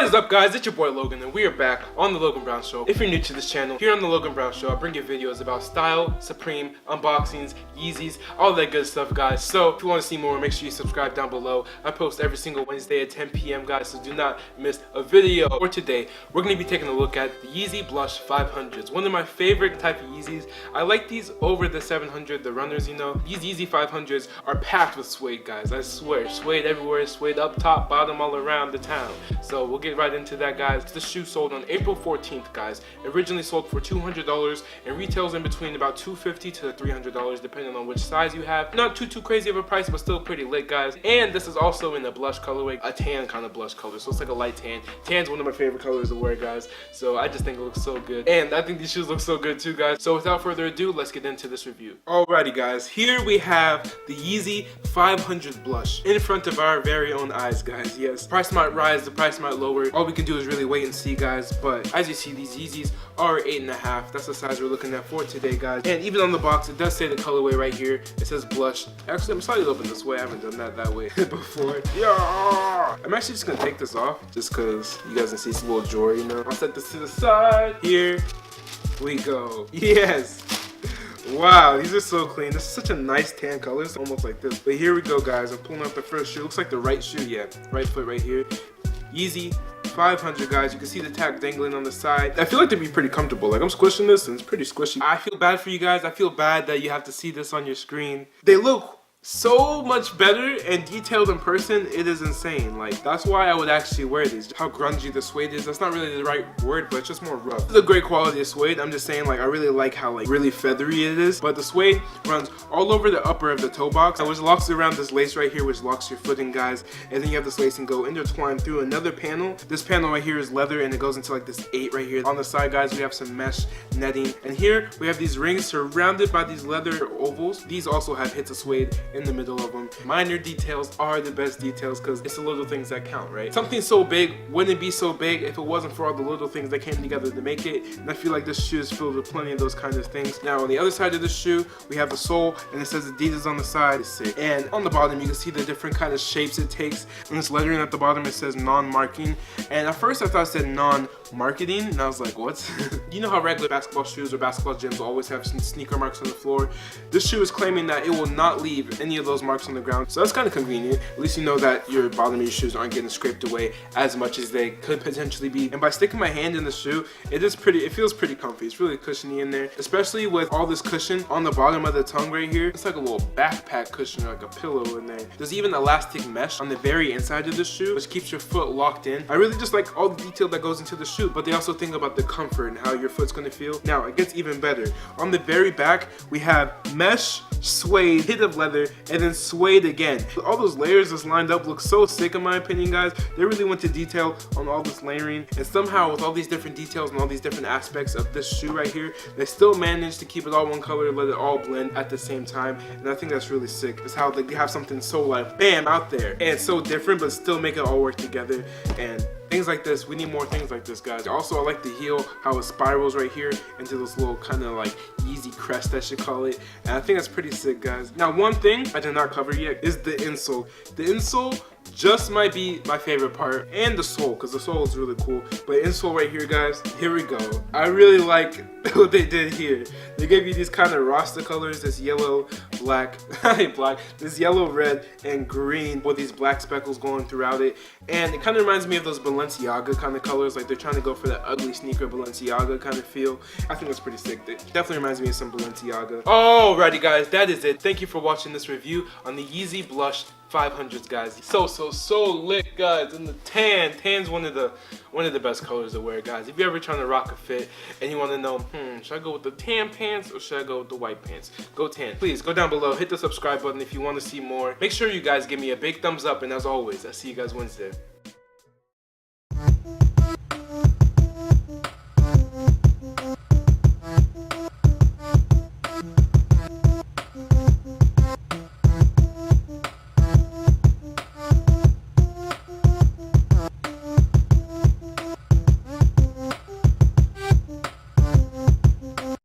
What is up, guys? It's your boy Logan, and we are back on the Logan Brown Show. If you're new to this channel, here on the Logan Brown Show, I bring you videos about style, Supreme, unboxings, Yeezys, all that good stuff, guys. So if you want to see more, make sure you subscribe down below. I post every single Wednesday at 10 p.m. guys, so do not miss a video. For today, we're going to be taking a look at the Yeezy Blush 500s, one of my favorite type of Yeezys. I like these over the 700, the runners, you know. These Yeezy 500s are packed with suede, guys. I swear, suede everywhere, suede up top, bottom, all around the town. So we'll get right into that, guys. The shoe sold on April 14th, guys. Originally sold for $200 and retails in between about $250 to $300 depending on which size you have. Not too crazy of a price, but still pretty lit, guys. And this is also in a blush colorway, a tan kind of blush color, so it's like a light tan. Tan's one of my favorite colors to wear, guys, so I just think it looks so good, and I think these shoes look so good too, guys. So without further ado, let's get into this review. Alrighty, guys, here we have the Yeezy 500 blush in front of our very own eyes, guys. Yes, price might rise, the price might lower. All we can do is really wait and see, guys. But as you see, these Yeezys are 8.5. That's the size we're looking at for today, guys. And even on the box, it does say the colorway right here. It says blush. Actually, I'm slightly open this way. I haven't done that way before. Yeah, I'm actually just gonna take this off just because you guys can see some little jewelry, you know. I'll set this to the side. Here we go. Yes. Wow, these are so clean. This is such a nice tan color. It's almost like this. But here we go, guys. I'm pulling out the first shoe. Looks like the right shoe. Yeah, right foot right here. Yeezy 500, guys. You can see the tag dangling on the side. I feel like they'd be pretty comfortable. Like, I'm squishing this and it's pretty squishy. I feel bad for you guys. I feel bad that you have to see this on your screen. They look so much better and detailed in person. It is insane. Like, that's why I would actually wear these. How grungy the suede is. That's not really the right word, but it's just more rough. This is a great quality of suede. I'm just saying, like, I really like how like really feathery it is. But the suede runs all over the upper of the toe box, which locks around this lace right here, which locks your foot in, guys. And then you have this lacing go intertwined through another panel. This panel right here is leather, and it goes into like this 8 right here. On the side, guys, we have some mesh netting, and here we have these rings surrounded by these leather ovals. These also have hits of suede in the middle of them. Minor details are the best details because it's the little things that count, right? Something so big wouldn't be so big if it wasn't for all the little things that came together to make it. And I feel like this shoe is filled with plenty of those kinds of things. Now on the other side of the shoe, we have the sole, and it says Adidas on the side. It's sick. And on the bottom, you can see the different kind of shapes it takes. And this lettering at the bottom, it says non-marking. And at first I thought it said non-marketing, and I was like, what? You know how regular basketball shoes or basketball gyms always have some sneaker marks on the floor? This shoe is claiming that it will not leave any of those marks on the ground, so that's kind of convenient. At least you know that your bottom of your shoes aren't getting scraped away as much as they could potentially be. And by sticking my hand in the shoe, it feels pretty comfy. It's really cushiony in there, especially with all this cushion on the bottom of the tongue right here. It's like a little backpack cushion, like a pillow in there. There's even elastic mesh on the very inside of the shoe, which keeps your foot locked in. I really just like all the detail that goes into the shoe, but they also think about the comfort and how your foot's gonna feel. Now it gets even better. On the very back, we have mesh, suede, hit of leather, and then suede again. All those layers just lined up look so sick in my opinion, guys. They really went to detail on all this layering, and somehow with all these different details and all these different aspects of this shoe right here, they still managed to keep it all one color, let it all blend at the same time. And I think that's really sick. It's how they have something so like bam out there and so different, but still make it all work together. And things like this, we need more things like this, guys. Also, I like the heel, how it spirals right here into this little kind of like Yeezy crest, I should call it. And I think that's pretty sick, guys. Now, one thing I did not cover yet is the insole. The insole just might be my favorite part, and the sole, because the sole is really cool. But insole right here, guys, here we go. I really like what they did here. They gave you these kind of Rasta colors, this yellow, black, this yellow, red, and green with these black speckles going throughout it. And it kind of reminds me of those Balenciaga kind of colors, like they're trying to go for that ugly sneaker Balenciaga kind of feel. I think that's pretty sick. It definitely reminds me of some Balenciaga. Alrighty, guys, that is it. Thank you for watching this review on the Yeezy Blush 500s, guys. So lit, guys. And the tan's one of the best colors to wear, guys. If you're ever trying to rock a fit and you want to know, should I go with the tan pants or should I go with the white pants? Go tan. Please go down below, hit the subscribe button if you want to see more. Make sure you guys give me a big thumbs up, and as always, I'll see you guys Wednesday.